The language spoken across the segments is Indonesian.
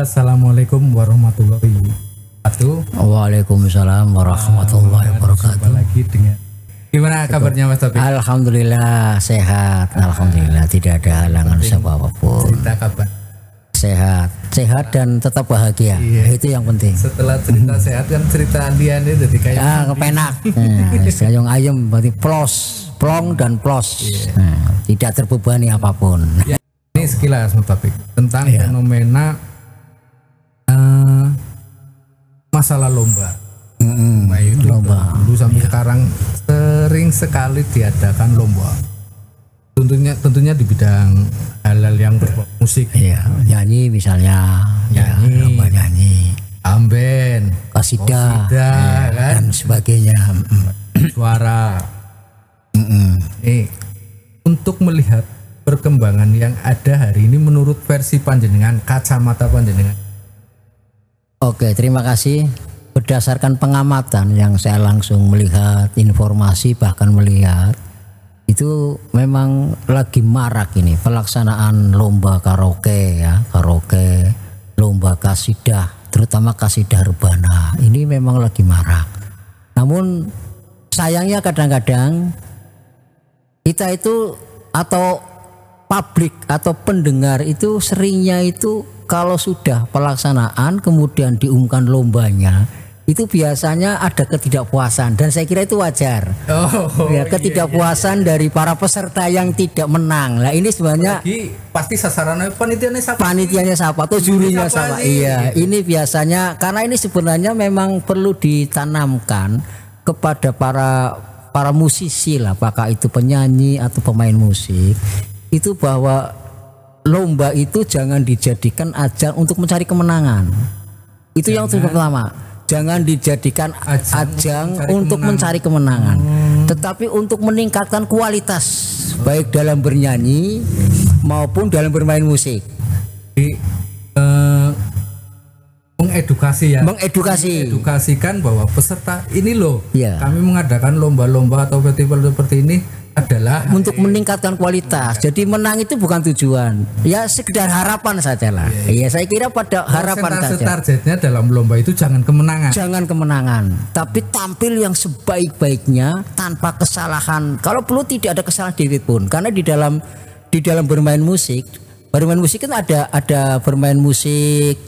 Assalamualaikum warahmatullahi wabarakatuh. Waalaikumsalam warahmatullahi wabarakatuh. Lagi dengan gimana kabarnya Mas Taufik? Alhamdulillah sehat. Alhamdulillah tidak ada halangan apapun. Cerita kabar sehat dan tetap bahagia. Itu yang penting. Setelah cerita sehat kan cerita liane jadi kayak kepenak. Sayang ayam berarti plong dan plos. Tidak terbebani apapun. Ya, ini sekilas Mas Taufik tentang fenomena masalah lomba. Lomba dulu sampai sekarang sering sekali diadakan lomba. Tentunya di bidang hal-hal yang berbau musik. Nyanyi misalnya, lomba nyanyi, amben, kasidah, kan? Dan sebagainya. Suara. Untuk melihat perkembangan yang ada hari ini menurut versi panjenengan, kacamata panjenengan. Oke, terima kasih. Berdasarkan pengamatan yang saya langsung melihat informasi bahkan melihat itu memang lagi marak ini pelaksanaan lomba karaoke lomba kasidah, terutama kasidah rebana. Ini memang lagi marak. Namun sayangnya kadang-kadang kita itu atau publik atau pendengar itu seringnya itu kalau sudah pelaksanaan kemudian diumumkan lombanya itu biasanya ada ketidakpuasan dan saya kira itu wajar. Ketidakpuasan dari para peserta yang tidak menang. Nah ini sebenarnya pasti sasarannya panitianya siapa atau jurinya siapa. Ini biasanya karena ini sebenarnya memang perlu ditanamkan kepada para musisi lah, apakah itu penyanyi atau pemain musik, itu bahwa lomba itu jangan dijadikan ajang untuk mencari kemenangan. Itu yang pertama. Jangan dijadikan ajang untuk mencari kemenangan, tetapi untuk meningkatkan kualitas baik dalam bernyanyi maupun dalam bermain musik. Mengedukasikan bahwa peserta ini loh, kami mengadakan lomba-lomba atau festival seperti ini adalah untuk meningkatkan kualitas. Jadi menang itu bukan tujuan, ya sekedar harapan saja lah. Saya kira pada harapan saja. Targetnya dalam lomba itu jangan kemenangan. Jangan kemenangan, tapi tampil yang sebaik-baiknya tanpa kesalahan. Kalau perlu tidak ada kesalahan sedikit pun, karena di dalam bermain musik kan ada bermain musik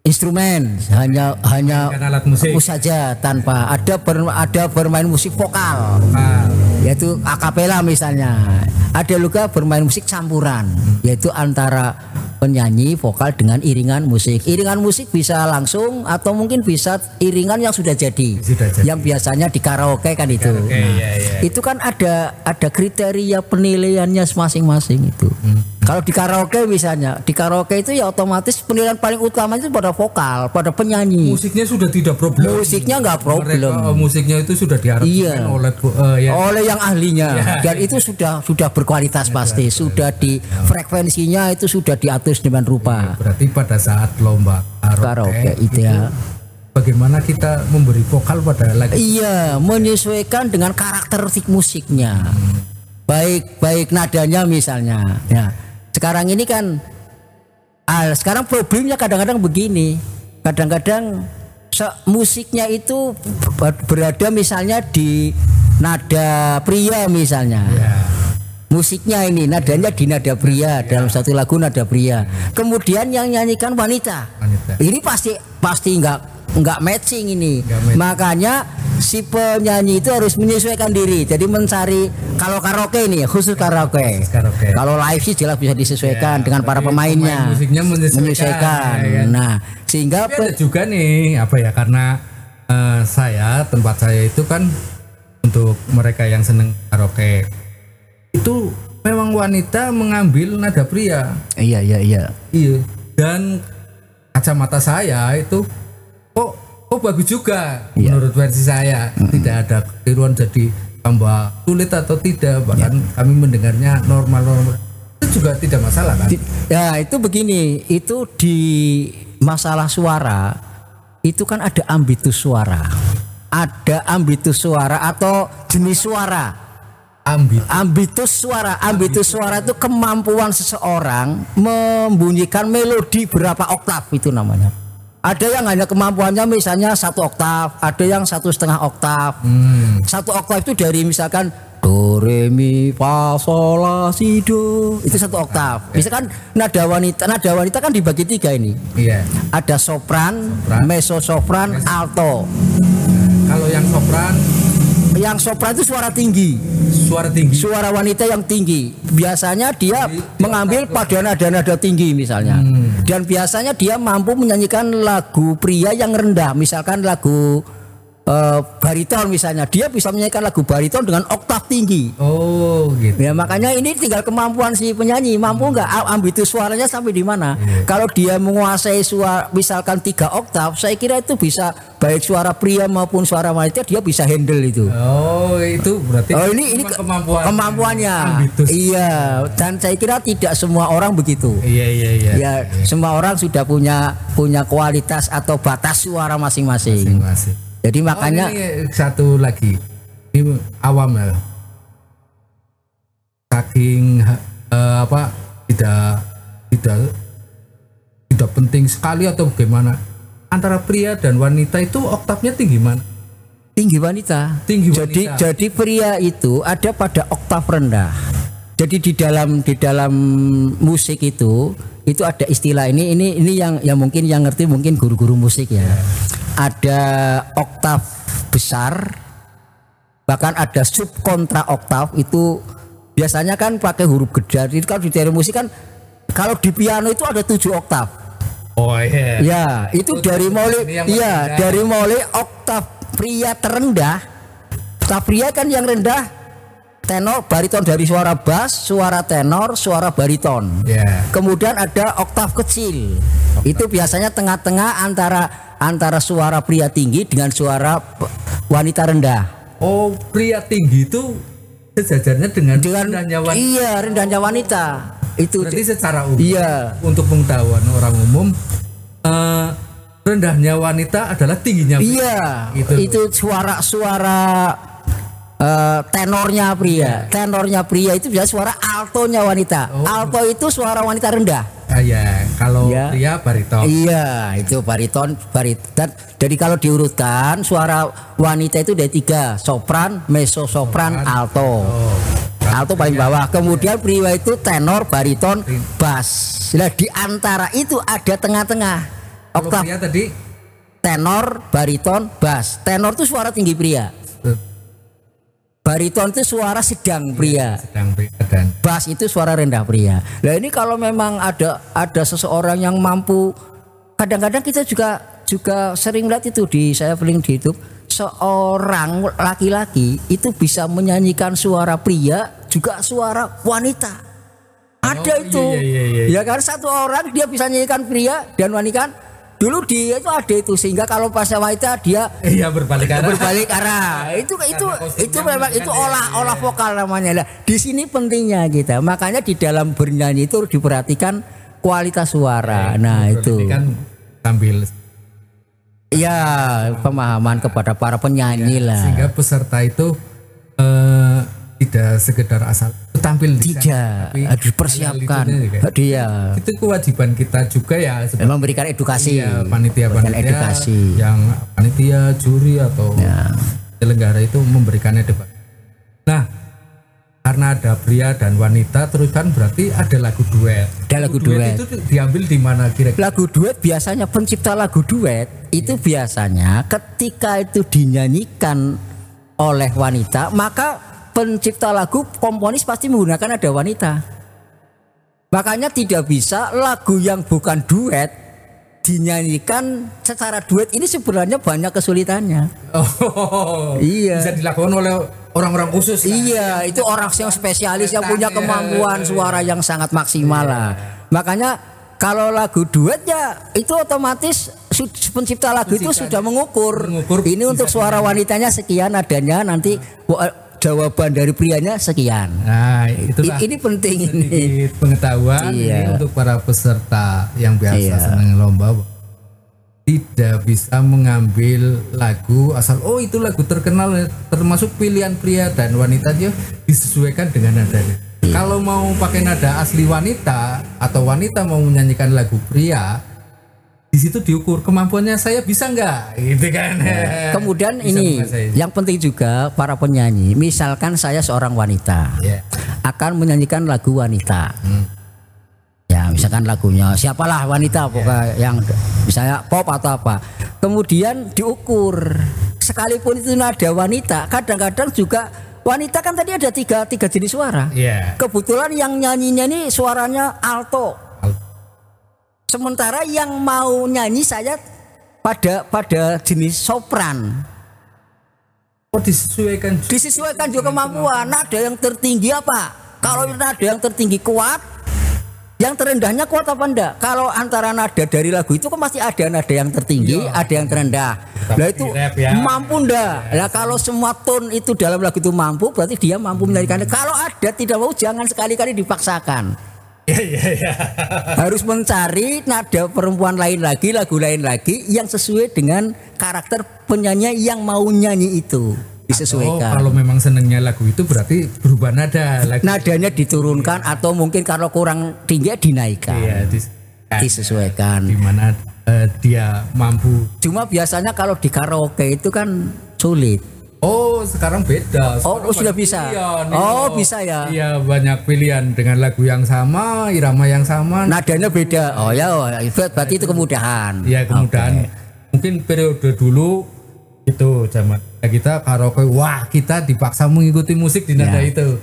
instrumen hanya alat musik saja tanpa ada bermain musik vokal. Yaitu akapela misalnya. Ada juga bermain musik campuran, yaitu antara penyanyi vokal dengan iringan musik. Iringan musik bisa langsung atau mungkin bisa iringan yang sudah jadi. Yang biasanya di karaoke kan itu. Itu kan ada kriteria penilaiannya masing-masing itu. Kalau di karaoke misalnya, di karaoke itu ya otomatis penilaian paling utama itu pada vokal, pada penyanyi. Musiknya sudah tidak problem. Musiknya nggak problem. Musiknya itu sudah diharapkan oleh yang ahlinya. Dan itu sudah berkualitas pasti. Sudah di frekuensinya itu sudah diatur dengan rupa. Berarti pada saat lomba karaoke itu bagaimana kita memberi vokal pada lagu? Menyesuaikan dengan karakteristik musiknya. Baik nadanya misalnya. Sekarang ini kan sekarang problemnya kadang-kadang begini. Kadang-kadang musiknya itu berada misalnya di nada pria misalnya. Musiknya ini nadanya di nada pria, dalam satu lagu nada pria. Kemudian yang nyanyikan wanita. Ini pasti enggak matching ini. Makanya si penyanyi itu harus menyesuaikan diri. Jadi mencari, kalau karaoke ini khusus karaoke. Kalau live sih jelas bisa disesuaikan dengan para pemainnya. Musiknya menyesuaikan. Nah, sehingga ada juga nih karena tempat saya itu kan untuk mereka yang seneng karaoke. Itu memang wanita mengambil nada pria. Iya. Dan kacamata saya itu kok bagus juga menurut versi saya. Tidak ada kekeliruan jadi tambah sulit atau tidak, bahkan kami mendengarnya normal itu juga tidak masalah kan? Itu begini, itu di masalah suara itu kan ada ambitus suara atau jenis suara. Ambitus suara. Ambitus suara itu kemampuan seseorang membunyikan melodi berapa oktav itu namanya. Ada yang hanya kemampuannya misalnya 1 oktav, ada yang 1,5 oktav. 1 oktav itu dari misalkan do re mi fa sol la si do, itu 1 oktav. Misalkan nada wanita kan dibagi 3 ini. Iya. Ada sopran, mezzo sopran, alto. Kalau yang sopran itu suara tinggi. Suara wanita yang tinggi. Biasanya dia mengambil pada nada-nada tinggi misalnya. Dan biasanya dia mampu menyanyikan lagu pria yang rendah. Misalkan lagu bariton misalnya. Dia bisa menyanyikan lagu bariton dengan oktav tinggi. Oh gitu. Ya makanya ini tinggal kemampuan si penyanyi. Mampu nggak ambitus suaranya sampai di mana. Kalau dia menguasai suara misalkan 3 oktav, saya kira itu bisa baik suara pria maupun suara wanita dia bisa handle itu. Oh itu berarti. Oh ini kemampuannya. Ambitus. Iya. Dan saya kira tidak semua orang begitu. Iya. Ya semua orang sudah punya kualitas atau batas suara masing-masing. Jadi makanya ini satu lagi, ini awam ya, saking tidak penting sekali atau bagaimana antara pria dan wanita itu oktavnya tinggi mana? Tinggi wanita. Jadi pria itu ada pada oktav rendah. Jadi di dalam musik itu ada istilah ini yang mungkin yang ngerti mungkin guru-guru musik ya. Ada oktav besar, bahkan ada sub kontra oktav itu biasanya kan pakai huruf gede. Jadi kalau di dalam musik kan kalau di piano itu ada 7 oktav. Oh iya. Ya, itu dari mulai oktav pria terendah. Oktav pria kan yang rendah tenor, bariton dari suara bass, suara tenor, suara bariton. Kemudian ada oktav kecil. Itu biasanya tengah-tengah antara suara pria tinggi dengan suara wanita rendah. Oh, pria tinggi itu sejajarnya dengan rendahnya wanita. Iya, rendahnya wanita. Itu berarti secara umum. Iya. Untuk pengetahuan orang umum, rendahnya wanita adalah tingginya pria. Iya. Itu suara tenornya pria. Tenornya pria itu biasa suara altonya wanita. Alto itu suara wanita rendah. Ya, kalau pria bariton. Iya, itu bariton. Jadi kalau diurutkan suara wanita itu ada 3, sopran, mezzo sopran, alto. Alto paling bawah. Kemudian pria itu tenor, bariton, bass. Nah, di antara itu ada tengah-tengah. Oktav pria tadi tenor, bariton, bass. Tenor itu suara tinggi pria. Bariton itu suara sedang pria. Dan bass itu suara rendah pria. Nah ini kalau memang ada seseorang yang mampu, kadang-kadang kita juga sering lihat itu saya paling di YouTube, seorang laki-laki itu bisa menyanyikan suara pria juga suara wanita. Ada itu. Iya. Ya kan satu orang dia bisa nyanyikan pria dan wanita. Dulu dia itu ada itu sehingga kalau pas wanita dia berbalik arah. Itu memang itu olah vokal namanya. Nah, di sini pentingnya kita. Makanya di dalam bernyanyi itu diperhatikan kualitas suara. Nah, itu kan sambil pemahaman kepada para penyanyi lah. Sehingga peserta itu tidak sekedar asal tampil tapi harus dipersiapkan. Itu kewajiban kita juga ya memberikan edukasi. Panitia edukasi. Yang panitia, juri atau penyelenggara itu memberikan edukasi. Nah, karena ada pria dan wanita terus kan berarti ada lagu duet. Ada lagu duet. Itu diambil di mana kira-kira? Lagu duet biasanya pencipta lagu duet itu biasanya ketika itu dinyanyikan oleh wanita, maka pencipta lagu, komponis pasti menggunakan ada wanita. Makanya tidak bisa lagu yang bukan duet dinyanyikan secara duet. Ini sebenarnya banyak kesulitannya. Iya. Bisa dilakukan oleh orang-orang khusus. Iya, itu orang yang spesialis yang punya kemampuan suara yang sangat maksimal lah. Makanya kalau lagu duet ya itu otomatis pencipta lagu itu sudah mengukur ini untuk suara wanitanya sekian adanya, nanti jawaban dari prianya sekian. Nah, itulah ini penting ini pengetahuan ini untuk para peserta yang biasa senang lomba. tidak bisa mengambil lagu asal oh itu lagu terkenal, termasuk pilihan pria dan wanita dia disesuaikan dengan nadanya. Kalau mau pakai nada asli wanita atau wanita mau menyanyikan lagu pria, di situ diukur kemampuannya saya bisa nggak, gitu kan. Kemudian Bisa ini menguasai. yang penting juga para penyanyi, misalkan saya seorang wanita akan menyanyikan lagu wanita. Ya, misalkan lagunya siapalah wanita pokoknya yang misalnya pop atau apa. Kemudian diukur sekalipun itu nada wanita, kadang-kadang juga wanita kan tadi ada tiga jenis suara. Kebetulan yang nyanyinya ini suaranya alto. Sementara yang mau nyanyi saya pada jenis sopran. Oh disesuaikan. Disesuaikan juga kemampuan. Nada yang tertinggi apa? Kalau nada yang tertinggi kuat, yang terendahnya kuat apa enggak? Kalau antara nada dari lagu itu kan pasti ada nada yang tertinggi, ada yang terendah. Lah itu mampu enggak? Lah kalau semua tone itu dalam lagu itu mampu, berarti dia mampu menyanyikannya. Kalau ada tidak mau, jangan sekali-kali dipaksakan. Harus mencari nada perempuan lain lagi, lagu lain lagi yang sesuai dengan karakter penyanyi yang mau nyanyi itu. Disesuaikan. Kalau memang senengnya lagu itu berarti berubah nada. Nadanya diturunkan atau mungkin kalau kurang tinggi dinaikkan. Disesuaikan. Dimana dia mampu. Cuma biasanya kalau di karaoke itu kan sulit. Oh sekarang beda. Sekarang sudah bisa. Pilihan, bisa ya. Iya banyak pilihan dengan lagu yang sama, irama yang sama. Nadanya beda. Oh ya, berarti itu kemudahan. Iya kemudahan. Mungkin periode dulu itu zaman kita karaoke, wah kita dipaksa mengikuti musik di nada itu.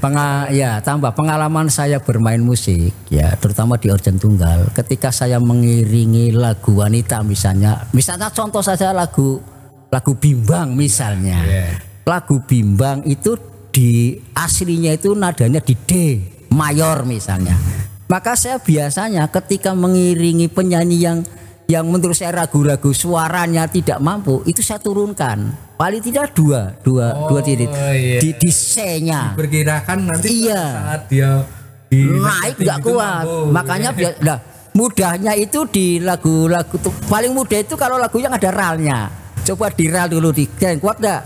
Tambah pengalaman saya bermain musik, ya terutama di organ tunggal. Ketika saya mengiringi lagu wanita misalnya contoh saja lagu Bimbang misalnya. Lagu Bimbang itu di aslinya itu nadanya di D mayor misalnya. Maka saya biasanya ketika mengiringi penyanyi yang menurut saya ragu-ragu suaranya tidak mampu, itu saya turunkan paling tidak dua titik di C-nya. Diperkirakan nanti saat dia naik nggak kuat. Makanya mudahnya itu di lagu-lagu paling mudah itu kalau lagu yang ada ralnya. Coba di ral dulu kuat enggak?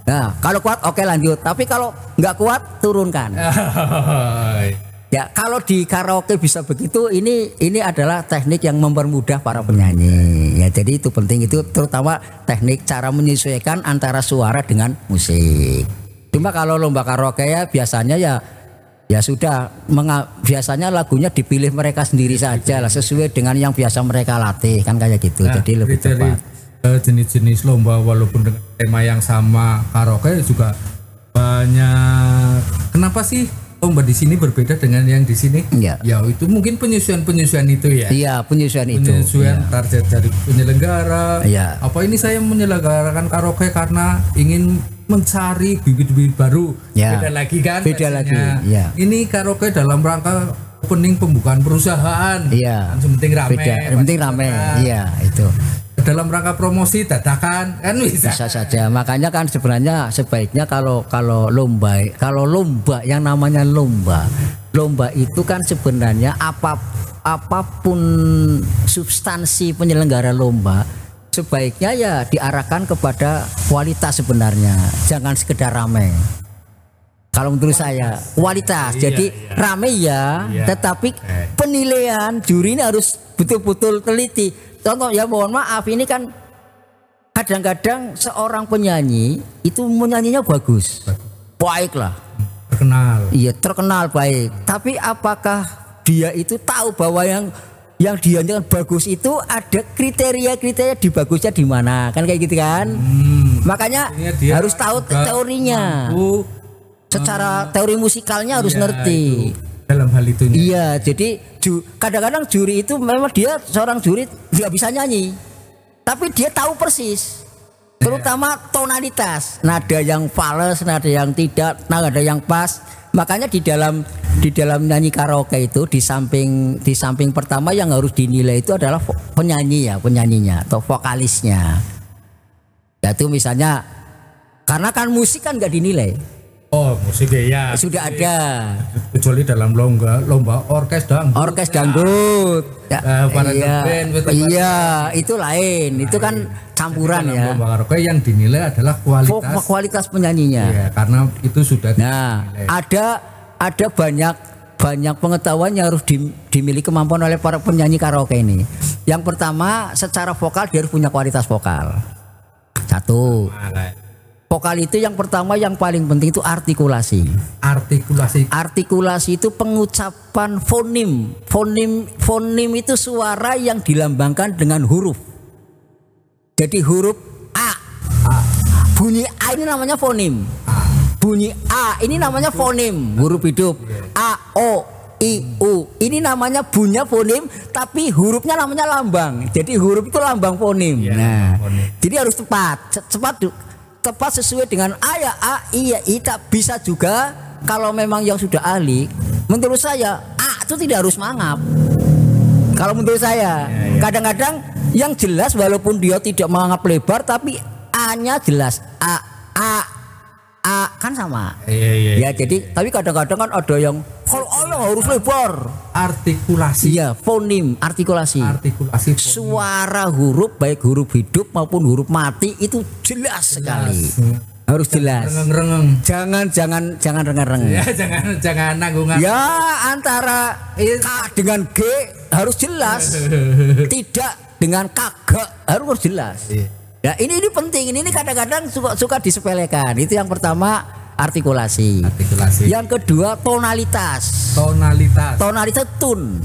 Nah, kalau kuat oke lanjut. Tapi kalau nggak kuat turunkan. Ya, kalau di karaoke bisa begitu, ini adalah teknik yang mempermudah para penyanyi. Ya, jadi itu penting, itu terutama teknik cara menyesuaikan antara suara dengan musik. Cuma kalau lomba karaoke ya biasanya ya sudah biasanya lagunya dipilih mereka sendiri saja lah, sesuai dengan yang biasa mereka latih kan kayak gitu. Jadi lebih cepat. Jenis-jenis lomba walaupun dengan tema yang sama karaoke juga banyak. Kenapa sih lomba di sini berbeda dengan yang di sini? Ya itu mungkin penyesuaian itu ya. Iya, penyesuaian target dari penyelenggara. Apa ini saya menyelenggarakan karaoke karena ingin mencari bibit-bibit baru. Beda lagi kan? Beda lagi. Ini karaoke dalam rangka opening pembukaan perusahaan. Kan penting rame. Penting rame. Iya, itu. Dalam rangka promosi dadakan kan bisa saja. Makanya kan sebenarnya sebaiknya kalau lomba yang namanya lomba itu kan sebenarnya apapun substansi penyelenggara lomba sebaiknya ya diarahkan kepada kualitas sebenarnya, jangan sekedar rame. Kalau menurut saya kualitas. Jadi rame tetapi penilaian juri ini harus betul-betul teliti. Contoh ya, mohon maaf, ini kan kadang-kadang seorang penyanyi itu menyanyinya bagus, baiklah, terkenal. Iya, terkenal baik. Tapi apakah dia itu tahu bahwa yang dia nyanyikan bagus itu ada kriteria di bagusnya di mana? Kan kayak gitu kan? Makanya harus tahu teorinya. Secara teori musikalnya harus ngerti. Dalam hal itu. Iya, jadi kadang-kadang juri itu memang dia seorang juri nggak bisa nyanyi, tapi dia tahu persis, terutama tonalitas, nada yang fals, nada yang tidak, nada yang pas. Makanya di dalam nyanyi karaoke itu di samping pertama yang harus dinilai itu adalah penyanyinya atau vokalisnya. Yaitu misalnya karena kan musik kan nggak dinilai. Oh, musik ya. Sudah ada. Kecuali dalam lomba orkes dangdut. Orkes dangdut. Iya, iya, itu lain. Itu kan campuran ya. Lomba karaoke yang dinilai adalah kualitas penyanyinya. Iya, karena itu sudah dinilai. Ada banyak pengetahuan yang harus dimiliki kemampuan oleh para penyanyi karaoke ini. Yang pertama, secara vokal dia harus punya kualitas vokal. Satu. Vokal itu yang pertama yang paling penting itu artikulasi. Artikulasi itu pengucapan fonim. Fonim itu suara yang dilambangkan dengan huruf. Jadi huruf A. Bunyi A ini namanya fonim. Bunyi A ini namanya fonim, huruf hidup. A, O, I, U. Ini namanya bunyi fonim, tapi hurufnya namanya lambang. Jadi huruf itu lambang fonim. Nah, jadi harus tepat sesuai dengan A ya A, I ya I. Tak bisa juga kalau memang yang sudah ahli, menurut saya A itu tidak harus mangap. Kalau menurut saya, kadang-kadang yang jelas walaupun dia tidak mangap lebar, tapi A-nya jelas A kan sama. Ya jadi tapi kadang-kadang kan ada yang kalau A harus lebar. Artikulasi. Iya, fonim, artikulasi. Suara huruf baik huruf hidup maupun huruf mati itu jelas sekali. Harus jelas. Jangan rengeng-rengeng. Ya, jangan nanggung. Ya, antara K dengan G harus jelas. Tidak dengan kagak harus jelas. Ya, ini penting. Ini kadang-kadang suka disepelekan. Itu yang pertama, artikulasi. Yang kedua, tonalitas. Tonalitas tune.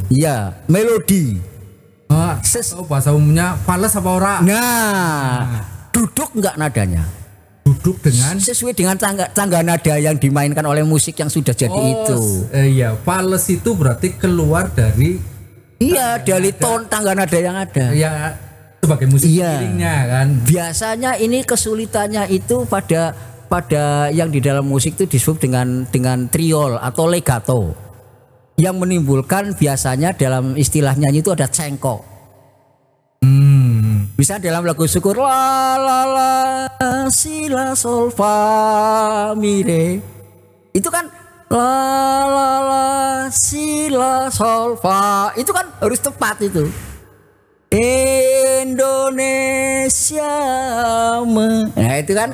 Iya, melodi. Bahasa umumnya fales apa ora? Nah, duduk enggak nadanya? Duduk dengan sesuai dengan tangga nada yang dimainkan oleh musik yang sudah jadi itu. Iya, fales itu berarti keluar dari dari tangga nada yang ada. Iya, sebagai musik iringnya kan. Biasanya ini kesulitannya itu pada yang di dalam musik itu disebut dengan triol atau legato. Yang menimbulkan biasanya dalam istilah nyanyi itu ada cengkok. Bisa dalam lagu syukur la la la si la sol fa mi re. Itu kan la la la si la sol fa. Itu kan harus tepat itu. Indonesia nah itu kan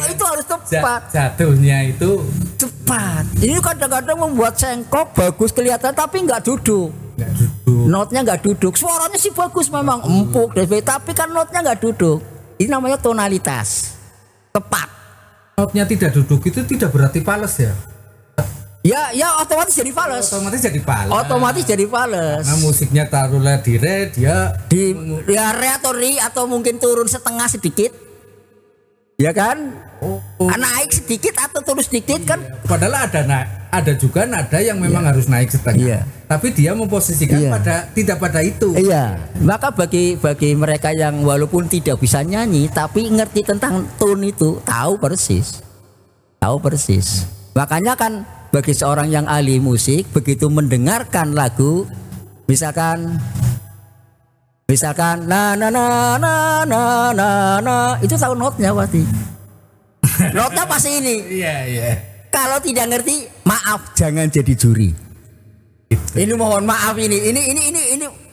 itu harus tepat. Jatuhnya itu cepat. Ini kadang-kadang membuat cengkok bagus kelihatan tapi nggak duduk. Notnya nggak duduk. Suaranya sih bagus memang empuk tapi kan notnya nggak duduk. Ini namanya tonalitas. Tepat. Notnya tidak duduk itu tidak berarti fales ya. Ya otomatis jadi fales. Otomatis jadi fales. Nah musiknya taruhlah di re, dia di re atau ri atau mungkin turun setengah sedikit. Ya kan? Naik sedikit atau turun sedikit kan? Padahal ada juga nada yang memang harus naik setengah. Tapi dia memposisikan tidak pada itu. Iya. Maka bagi mereka yang walaupun tidak bisa nyanyi tapi ngerti tentang tone itu, tahu persis. Makanya kan bagi seorang yang ahli musik begitu mendengarkan lagu misalkan na itu tahu notnya pasti. Notnya pasti ini. Iya. Kalau tidak ngerti, maaf jangan jadi juri. Ini mohon maaf ini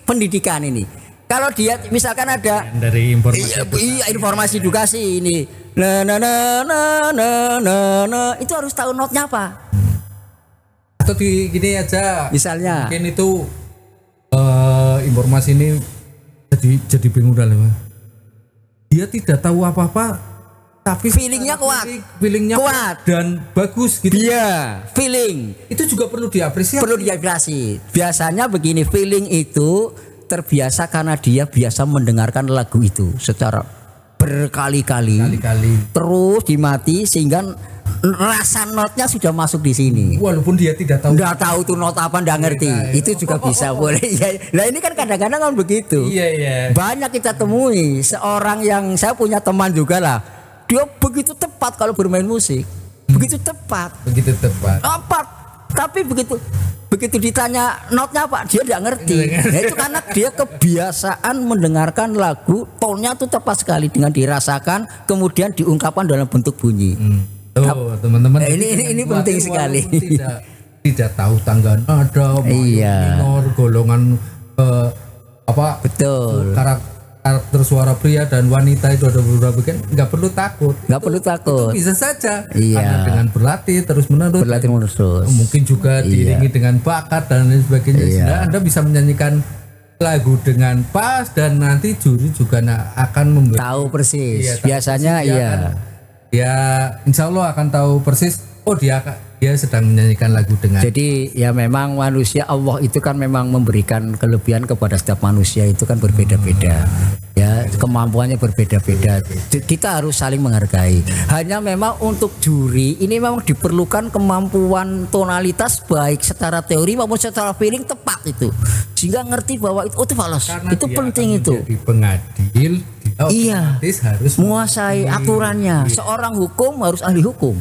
pendidikan ini. Kalau dia misalkan ada dari informasi edukasi ini itu harus tahu notnya apa. Atau gini aja misalnya mungkin itu informasi ini jadi bingung dalam dia tidak tahu apa-apa tapi feelingnya kuat dan bagus gitu. Iya, feeling itu juga perlu diapresiasi. Biasanya begini, feeling itu terbiasa karena dia biasa mendengarkan lagu itu secara berkali-kali terus dimati sehingga rasa notnya sudah masuk di sini. Walaupun dia tidak tahu tuh not apa, nggak ngerti. Itu juga bisa boleh. Nah ini kan kadang-kadang kan begitu. Iya. Banyak kita temui seorang yang saya punya teman juga lah. Dia begitu tepat kalau bermain musik. Begitu tepat. Tepat. Tapi begitu ditanya notnya apa, dia tidak ngerti. Nah, itu karena dia kebiasaan mendengarkan lagu, tonnya tuh tepat sekali dengan dirasakan, kemudian diungkapkan dalam bentuk bunyi. Oh, teman-teman. Ini penting sekali. Tidak tahu tangga nada, minor, golongan betul. Karakter suara pria dan wanita itu ada beberapa kan nggak perlu takut. Itu bisa saja. Karena dengan berlatih terus menerus. Mungkin juga diiringi dengan bakat dan lain sebagainya. Sehingga Anda bisa menyanyikan lagu dengan pas dan nanti juri juga akan memberi tahu persis. Biasanya ya insya Allah akan tahu persis. Oh dia sedang menyanyikan lagu dengan. Jadi ya memang manusia, Allah itu kan memang memberikan kelebihan kepada setiap manusia itu kan berbeda-beda. Ya kemampuannya berbeda-beda. Kita harus saling menghargai. Hanya memang untuk juri ini memang diperlukan kemampuan tonalitas baik secara teori maupun secara feeling tepat itu. Sehingga ngerti bahwa itu falas. Itu penting itu. Jadi pengadil. Harus menguasai aturannya. Seorang hukum harus ahli hukum.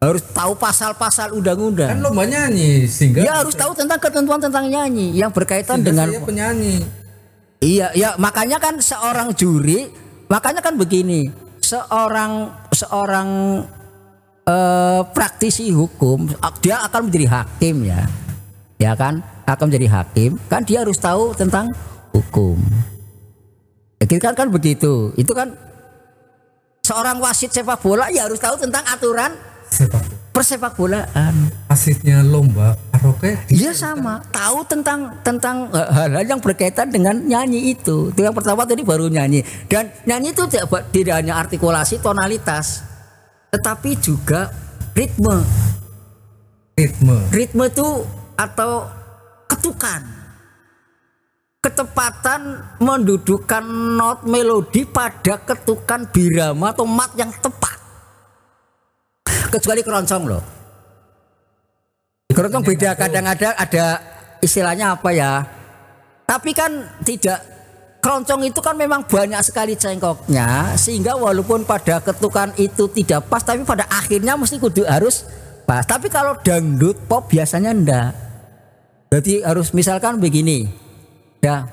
Harus tahu pasal-pasal undang-undang. Kan lomba nyanyi sehingga ya harus tahu tentang ketentuan tentang nyanyi yang berkaitan dengan penyanyi. Iya, ya makanya kan seorang juri, makanya kan begini, seorang praktisi hukum dia akan menjadi hakim ya kan, akan menjadi hakim kan dia harus tahu tentang hukum. Ya, kan begitu, itu kan seorang wasit sepak bola ya harus tahu tentang aturan persepak bolaan. Wasitnya lomba karaoke dia sama tahu tentang hal-hal yang berkaitan dengan nyanyi itu. Itu yang pertama tadi baru nyanyi, dan nyanyi itu tidak hanya artikulasi tonalitas tetapi juga ritme itu atau ketukan, ketepatan mendudukkan not melodi pada ketukan birama atau mat yang tepat. Kecuali keroncong loh. Keroncong beda, kadang-kadang ada istilahnya apa ya. Tapi kan tidak, keroncong itu kan memang banyak sekali cengkoknya, sehingga walaupun pada ketukan itu tidak pas, tapi pada akhirnya mesti kudu harus pas. Tapi kalau dangdut pop biasanya enggak. Jadi harus misalkan begini. Ya.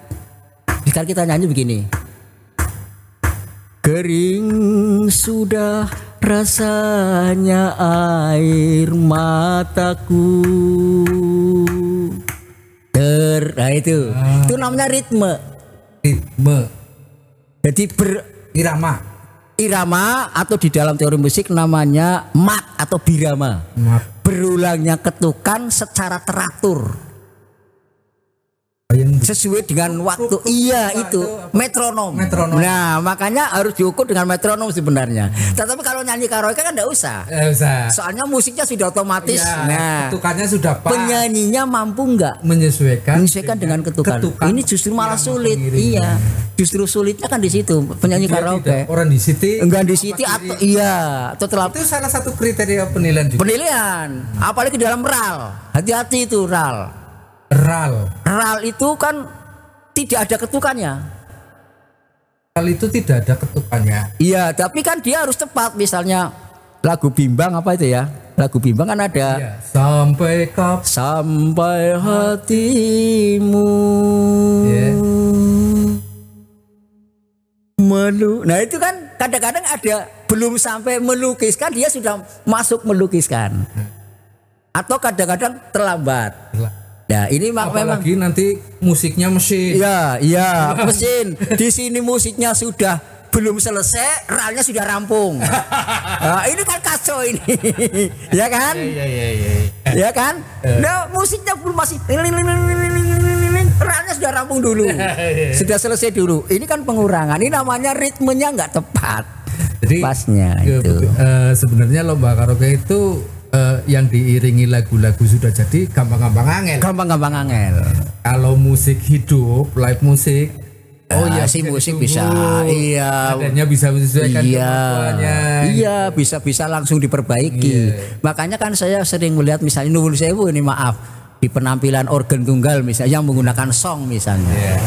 Misalkan kita nyanyi begini. Kering sudah rasanya air mataku. Nah itu namanya ritme. Jadi irama atau di dalam teori musik namanya mat atau birama. Berulangnya ketukan secara teratur. Sesuai dengan waktu. Iya itu metronom. Nah makanya harus diukur dengan metronom sebenarnya. Tetapi kalau nyanyi karaoke kan enggak usah. Soalnya musiknya sudah otomatis. Nah ketukannya sudah pas. Penyanyinya mampu enggak menyesuaikan dengan ketukan. Ini justru malah sulit. Iya. Justru sulitnya kan di situ penyanyi karaoke. Orang di City enggak di City atau atau telah. Itu salah satu kriteria penilaian juga. Penilaian apalagi dalam RAL. Hati-hati itu RAL itu kan tidak ada ketukannya. RAL itu tidak ada ketukannya. Iya, tapi kan dia harus tepat. Misalnya lagu Bimbang apa itu ya? Lagu Bimbang kan ada. Iya. Sampai hatimu. Nah itu kan kadang-kadang ada belum sampai melukiskan dia sudah masuk melukiskan. Atau kadang-kadang terlambat. Nah ini apalagi nanti musiknya mesin. Iya mesin. Di sini musiknya sudah belum selesai, ralnya sudah rampung. Nah, ini kan kacau ini, ya kan? Ya kan? Nah musiknya belum masih, ralnya sudah rampung dulu, sudah selesai dulu. Ini kan pengurangan. Ini namanya ritmenya nggak tepat. Jadi pasnya itu. Sebenarnya lomba karaoke itu yang diiringi lagu-lagu sudah jadi gampang-gampang angel. Kalau musik hidup, live musik, si musik bisa, adanya bisa menyesuaikan kemampuannya. Iya, bisa langsung diperbaiki. Makanya kan saya sering melihat misalnya nuwun sewu ini maaf di penampilan organ tunggal misalnya yang menggunakan song misalnya.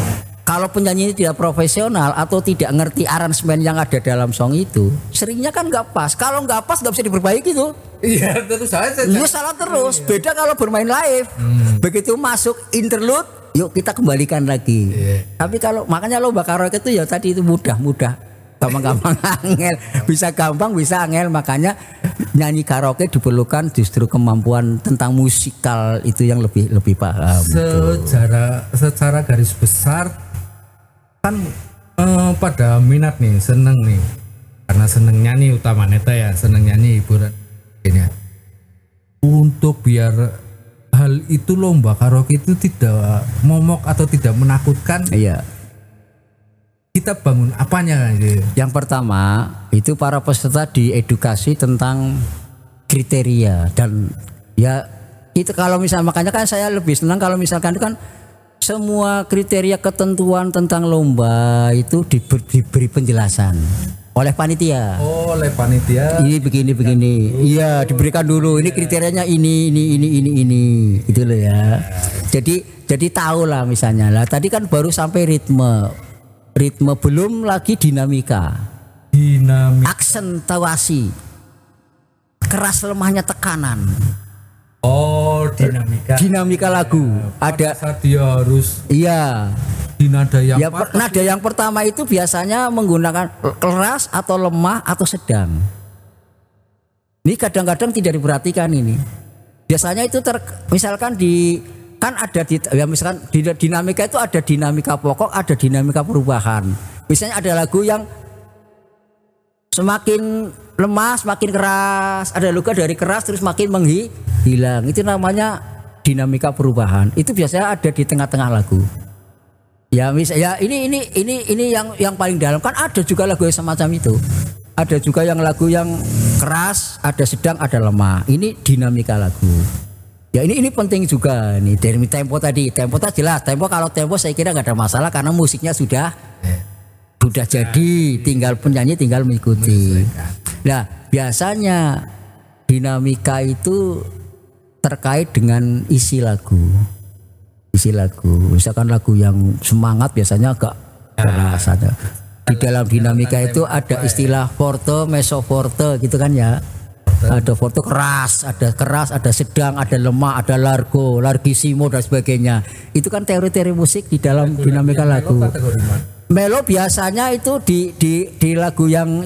Kalau penyanyi tidak profesional atau tidak ngerti aransemen yang ada dalam song itu, seringnya kan nggak pas. Kalau nggak pas nggak bisa diperbaiki tuh. Iya terus saja. Iya salah terus. Beda kalau bermain live. Begitu masuk interlude, yuk kita kembalikan lagi. Tapi kalau makanya lomba karaoke itu ya tadi itu mudah. Gampang-gampang angel. Bisa gampang, bisa angel. Makanya nyanyi karaoke diperlukan justru kemampuan tentang musikal itu yang lebih paham. Secara garis besar kan pada minat nih, seneng nih, karena seneng nyanyi utamanya ya, seneng nyanyi hiburan ini. Untuk biar hal itu lomba karaoke itu tidak momok atau tidak menakutkan. Iya. Kita bangun apanya gitu. Yang pertama itu para peserta diedukasi tentang kriteria dan ya itu kalau misalnya makanya kan saya lebih senang kalau misalkan kan semua kriteria ketentuan tentang lomba itu diberi penjelasan oleh panitia. Oh, oleh panitia. Ini begini. Iya, diberikan dulu. Ini kriterianya ini. Gitu loh ya. Jadi tahu lah misalnya. Lah tadi kan baru sampai ritme belum lagi dinamika. Aksentuasi. Keras lemahnya tekanan. Oh, dinamika lagu. Ada saat dia harus di nada yang nada yang pertama itu biasanya menggunakan keras atau lemah atau sedang. Ini kadang-kadang tidak diperhatikan ini. Biasanya itu misalkan kan ada misalkan di dinamika itu ada dinamika pokok, ada dinamika perubahan. Misalnya ada lagu yang semakin lemah, semakin keras, ada lagu dari keras terus makin menghilang. Itu namanya dinamika perubahan. Itu biasanya ada di tengah-tengah lagu. Ya misalnya ini yang paling dalam kan ada juga lagu yang semacam itu. Ada juga yang lagu yang keras, ada sedang, ada lemah. Ini dinamika lagu. Ya ini penting juga nih dari tempo tadi. Tempo tadi jelas. Kalau tempo saya kira nggak ada masalah karena musiknya sudah jadi, tinggal penyanyi tinggal mengikuti. Nah biasanya dinamika itu terkait dengan isi lagu. Misalkan lagu yang semangat biasanya agak keras. Di dalam dinamika itu ada istilah forte, mezzo forte gitu kan ya. Ada forte keras, ada sedang, ada lemah, ada largissimo dan sebagainya. Itu kan teori-teori musik di dalam dinamika lagu. Melo biasanya itu di lagu yang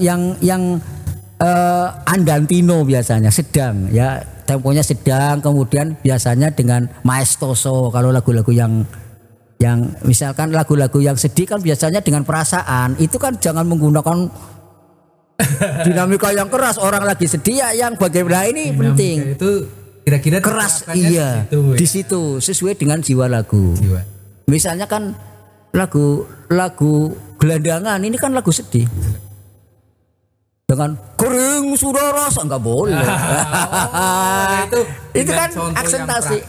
andantino biasanya sedang ya, temponya sedang, kemudian biasanya dengan maestoso. Kalau lagu-lagu yang misalkan lagu-lagu yang sedih kan biasanya dengan perasaan, itu kan jangan menggunakan dinamika yang keras. Orang lagi sedih ya yang bagaimana ini dinamika penting. Itu kira-kira keras di situ sesuai dengan jiwa lagu. Misalnya kan lagu gelandangan ini kan lagu sedih. Dengan kering sudah rasa nggak boleh. Itu kan aksentasi.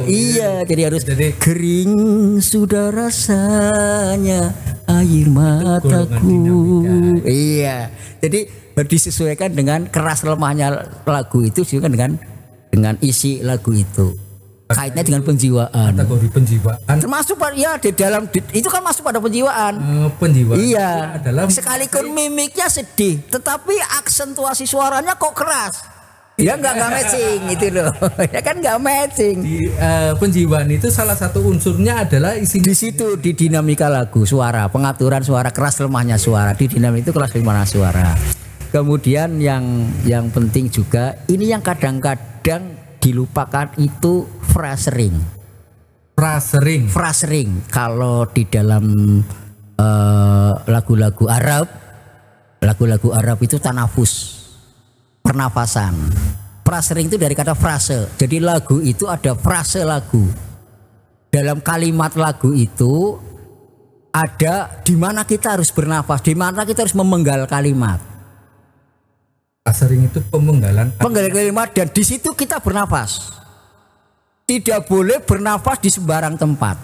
Iya, jadi harus kering sudah rasanya air mataku. Iya, jadi disesuaikan dengan keras lemahnya lagu itu juga dengan isi lagu itu. Kaitnya dengan penjiwaan. Kategori penjiwaan. Termasuk ya di dalam itu kan masuk pada penjiwaan. Penjiwaan. Iya. Sekalipun mimiknya sedih, tetapi aksentuasi suaranya kok keras. Ya nggak matching itu loh. Ya kan nggak matching. Di penjiwaan itu salah satu unsurnya adalah isi. Di situ di dinamika lagu, suara, pengaturan suara, keras lemahnya suara. Di dinamika itu keras lemahnya suara. Kemudian yang penting juga ini yang kadang-kadang dilupakan itu phrasering. Kalau di dalam lagu-lagu Arab itu tanafus, pernafasan. Phrasering itu dari kata frase. Jadi lagu itu ada frase lagu. Dalam kalimat lagu itu ada di mana kita harus bernafas, di mana kita harus memenggal kalimat. Sering itu penggalan kalimat dan di situ kita bernafas. Tidak boleh bernafas di sembarang tempat.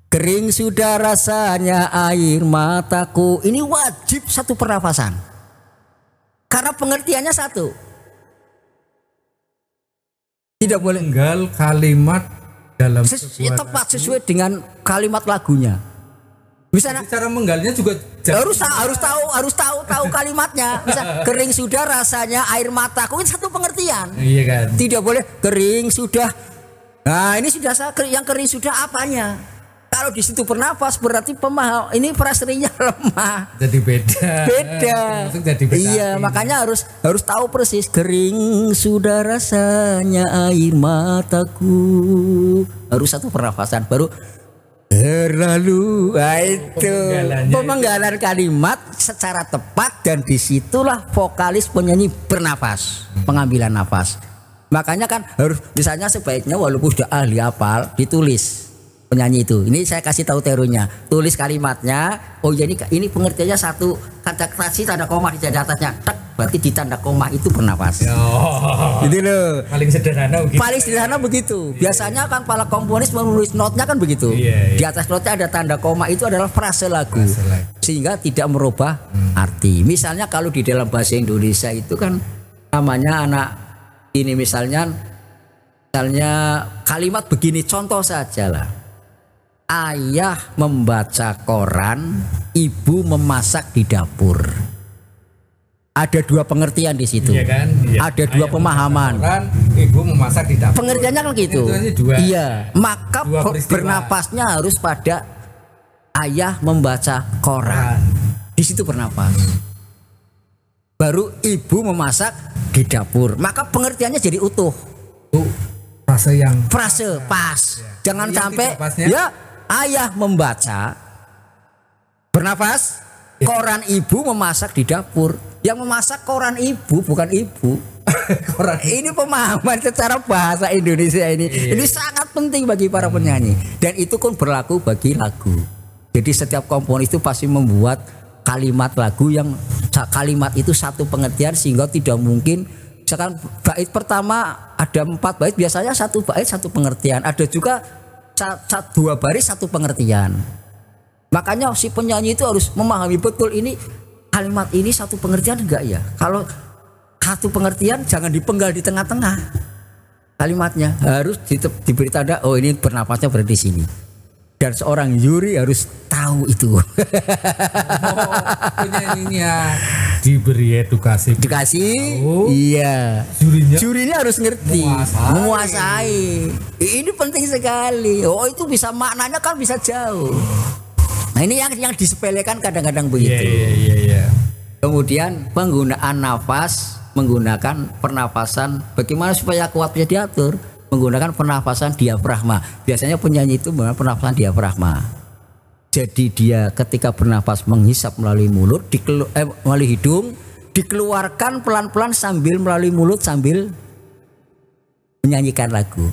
Kering sudah rasanya air mataku. Ini wajib satu pernafasan. Karena pengertiannya satu. Tidak boleh menggal kalimat dalam tepat sesuai dengan kalimat lagunya. Misalnya cara menggalnya juga harus tahu kalimatnya. Misal kering sudah rasanya air mataku, itu satu pengertian. Iya kan. Tidak boleh kering sudah. Nah ini sudah yang kering sudah apanya? Kalau di situ bernafas berarti ini pressure-nya lemah. Jadi beda. Beda. Jadi beda. Iya, makanya harus tahu persis kering sudah rasanya air mataku. Harus satu pernafasan baru terlalu. Nah, itu pemenggalan kalimat secara tepat dan disitulah vokalis penyanyi bernafas, pengambilan nafas. Makanya kan harus misalnya sebaiknya walaupun sudah ahli hafal ditulis. Penyanyi itu, ini saya kasih tahu teorinya, tulis kalimatnya. Oh ya ini pengertiannya satu kata kasih tanda koma di atasnya, tak berarti di tanda koma itu bernafas. Gitu loh. Paling sederhana begitu. Paling sederhana begitu. Biasanya kan para komponis menulis notnya kan begitu. Di atas notnya ada tanda koma, itu adalah frase lagu. Sehingga tidak merubah arti. Misalnya kalau di dalam bahasa Indonesia itu kan namanya anak ini misalnya kalimat begini, contoh saja lah. Ayah membaca koran, ibu memasak di dapur. Ada dua pengertian di situ. Iya kan? Iya. Ada dua pemahaman. Koran, ibu memasak di dapur. Pengertiannya kan gitu. Iya. Maka bernapasnya harus pada ayah membaca koran. Di situ bernapas. Baru ibu memasak di dapur. Maka pengertiannya jadi utuh. Frase pas. Jangan sampai ya ayah membaca bernafas, koran ibu memasak di dapur. Yang memasak koran ibu bukan ibu. Koran. Ini pemahaman secara bahasa Indonesia ini. Ini sangat penting bagi para penyanyi dan itu pun berlaku bagi lagu. Jadi setiap komponis itu pasti membuat kalimat lagu yang kalimat itu satu pengertian sehingga tidak mungkin. Misalkan bait pertama ada 4 bait, biasanya satu bait satu pengertian. Ada juga 2 baris satu pengertian. Makanya si penyanyi itu harus memahami betul ini kalimat ini satu pengertian enggak ya. Kalau satu pengertian jangan dipenggal di tengah-tengah. Kalimatnya harus diberi tanda oh ini bernapasnya berada di sini. Dan seorang juri harus tahu itu. Penyanyinya diberi edukasi. Iya. Jurinya harus ngerti, menguasai. Ini penting sekali. Oh itu bisa maknanya kan bisa jauh. Nah ini yang disepelekan kadang-kadang begitu. Iya. Kemudian penggunaan nafas, menggunakan pernapasan. Bagaimana supaya kuat bisa diatur? Menggunakan pernafasan diafragma. Biasanya penyanyi itu menggunakan pernafasan diafragma. Jadi dia ketika bernafas menghisap melalui mulut, melalui hidung, dikeluarkan pelan-pelan sambil melalui mulut sambil menyanyikan lagu.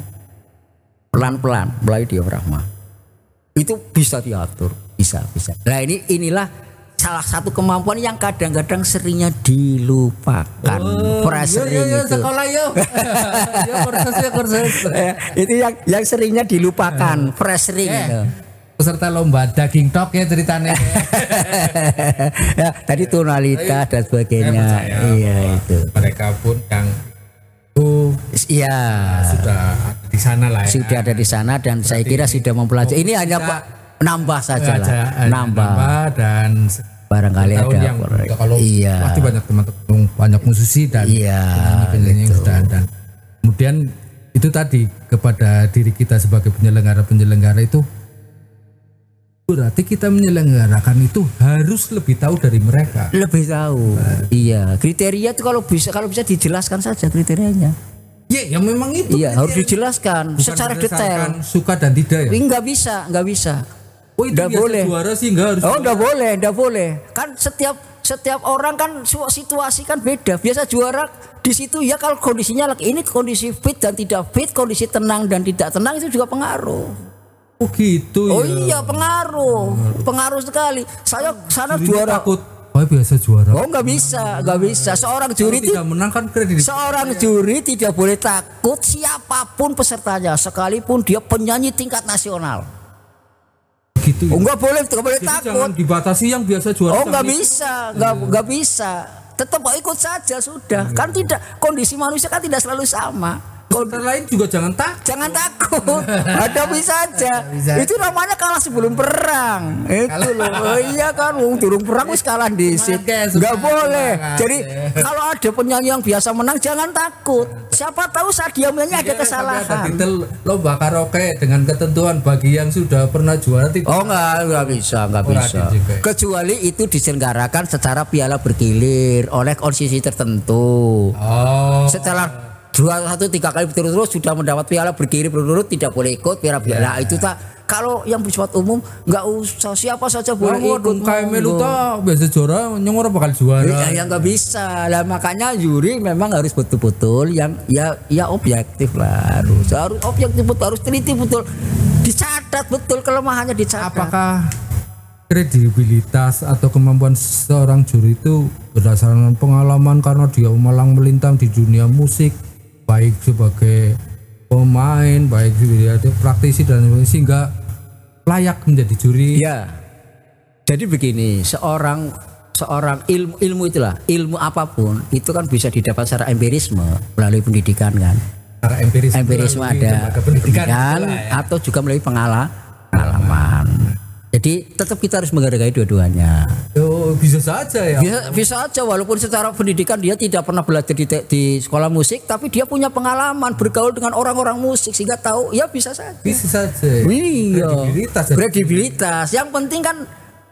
Pelan-pelan melalui diafragma. Itu bisa diatur, bisa. Nah inilah salah satu kemampuan yang kadang-kadang seringnya dilupakan. Pressering itu. Sekolah yuk. Kursus. Itu yang seringnya dilupakan, pressering itu. Peserta lomba daging tok ya ceritanya. Ya, tadi tonalitas dan sebagainya. Iya itu. Mereka pun yang sudah di sana lah ya. Sudah ada di sana dan saya kira sudah mempelajari. Ini hanya nambah saja lah. Nambah dan barangkali ada yang kalau pasti banyak teman-teman banyak musisi dan penyanyi yang sudah dan kemudian itu tadi kepada diri kita sebagai penyelenggara itu berarti kita menyelenggarakan itu harus lebih tahu dari mereka. Lebih tahu. Iya, kriteria itu kalau bisa dijelaskan saja kriterianya. Ya memang itu. Iya, harus dijelaskan secara detail. Suka dan tidak ya. Enggak bisa. Oh, itu boleh. Juara sih enggak harus. Oh, enggak boleh. Kan setiap orang kan situasi kan beda. Biasa juara di situ ya kalau kondisinya ini kondisi fit dan tidak fit, kondisi tenang dan tidak tenang itu juga pengaruh. Oh gitu ya. Oh iya pengaruh sekali. Saya sana juara. Takut. Oh biasa juara. Oh nggak bisa. Seorang juri tidak menang kan kredit. Seorang juri tidak boleh takut siapapun pesertanya, sekalipun dia penyanyi tingkat nasional. Gitu. Ya? Oh nggak boleh takut. Jangan dibatasi yang biasa juara. Oh nggak bisa. Tetap ikut saja sudah. Kan tidak kondisi manusia kan tidak selalu sama. Peserta lain juga jangan takut. Jangan takut, hadapi saja. Itu namanya kalah sebelum perang. Itu loh. Oh, iya kan, durung perang wis kalah dhisik. Enggak boleh. Jadi kalau ada penyanyi yang biasa menang jangan takut. Siapa tahu saat dia menyanyi ada kesalahan. Itu lomba karaoke dengan ketentuan bagi yang sudah pernah juara tidak. Oh enggak bisa. Kecuali itu diselenggarakan secara piala bergilir oleh konsisi tertentu. Oh. Setelah 3 kali berturut-turut sudah mendapat piala bergilir berturut tidak boleh ikut piala piala itu tak. Kalau yang bersifat umum nggak usah siapa saja boleh ikut. Kayak melu ta biasa juara nyengor bakal juara. Ya nggak bisa lah, makanya juri memang harus betul-betul yang ya objektif lah, harus objektif betul, harus teliti betul, dicatat betul kelemahannya dicatat. Apakah kredibilitas atau kemampuan seorang juri itu berdasarkan pengalaman karena dia malang melintang di dunia musik, baik sebagai pemain, baik sebagai praktisi dan sehingga layak menjadi juri? Ya. Jadi begini, seorang ilmu itulah, ilmu apapun itu kan bisa didapat secara empirisme melalui pendidikan kan. Secara empirisme ada pendidikan atau juga melalui pengalaman. Jadi tetap kita harus menghargai dua-duanya. Oh, bisa saja ya. Bisa aja walaupun secara pendidikan dia tidak pernah belajar di sekolah musik, tapi dia punya pengalaman bergaul dengan orang-orang musik sehingga tahu, ya bisa saja. Bisa saja. Iya. Kredibilitas. Yang penting kan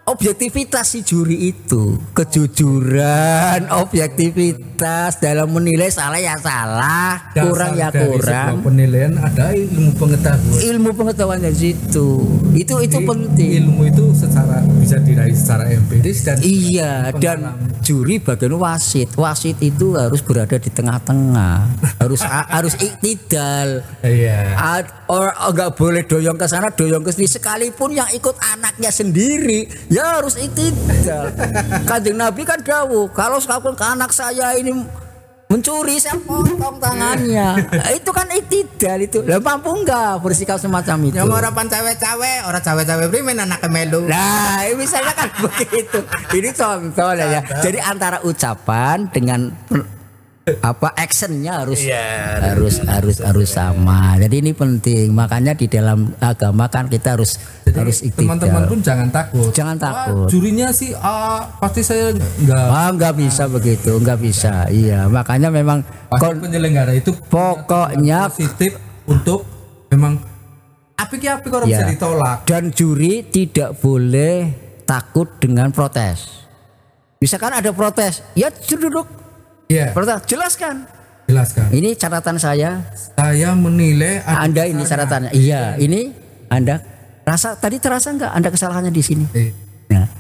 objektivitas si juri itu, kejujuran, objektivitas dalam menilai, salah ya salah, kurang ya kurang. Penilaian ada ilmu pengetahuan. Ilmu pengetahuannya situ. Itu penting. Ilmu itu secara bisa diraih secara empiris dan dan juri bagian wasit. Wasit itu harus berada di tengah-tengah. harus iktidal. Iya. Enggak boleh doyong ke sana, doyong ke sini, sekalipun yang ikut anaknya sendiri ya harus iktidal. Kanjeng Nabi kan dawuh, kalau sekalipun ke anak saya ini mencuri saya potong tangannya. Itu kan iktidal itu. Lah mampu enggak bersikap semacam itu? Ya ora pan cawe-cawe, ora cawe-cawe primen anak melu. Nah, misalnya kan begitu. Ini contoh lah ya. Jadi antara ucapan dengan actionnya harus sama. Jadi ini penting. Makanya di dalam agama kan kita harus iktidal. Teman-teman pun jangan takut. Jangan takut. Jurinya sih pasti saya enggak bisa begitu, enggak bisa. Iya, makanya memang penyelenggara itu pokoknya positif untuk memang apik-apik orang bisa ditolak. Dan juri tidak boleh takut dengan protes. Misalkan ada protes, ya duduk. Iya. Jelaskan. Ini catatan saya. Saya menilai Anda ini catatannya. Iya, ini Anda tadi terasa enggak Anda kesalahannya di sini? Nah,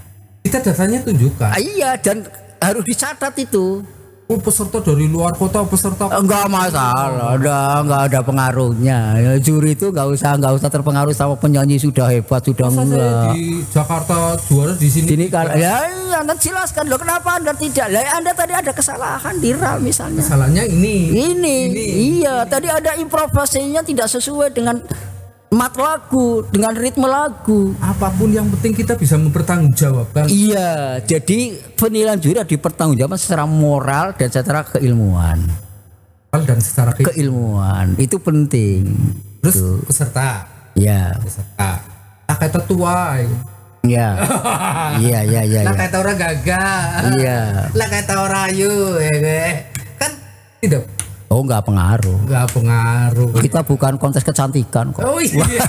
kita datanya tunjukkan. Iya, dan harus dicatat itu. Peserta dari luar kota, peserta enggak masalah, enggak ada pengaruhnya. Ya, juri itu enggak usah terpengaruh sama penyanyi sudah hebat, sudah enggak. Di Jakarta juara di sini. Kalau ya Anda jelaskan loh kenapa Anda tidak. Lah Anda tadi ada kesalahan di ram misalnya. Kesalahannya ini. Iya, tadi ada improvisasinya tidak sesuai dengan mat lagu, dengan ritme lagu. Apapun yang penting kita bisa mempertanggungjawabkan. Iya, jadi penilaian juri dipertanggungjawabkan secara moral dan secara keilmuan. Dan secara keilmuan itu penting. Terus peserta. Iya. Peserta. Tak kata tua. Iya. Iya. Lah kata orang gagah. Iya. Lah kata orang ayu, kan tidak. Oh enggak pengaruh. Kita bukan kontes kecantikan kok. Oh iya.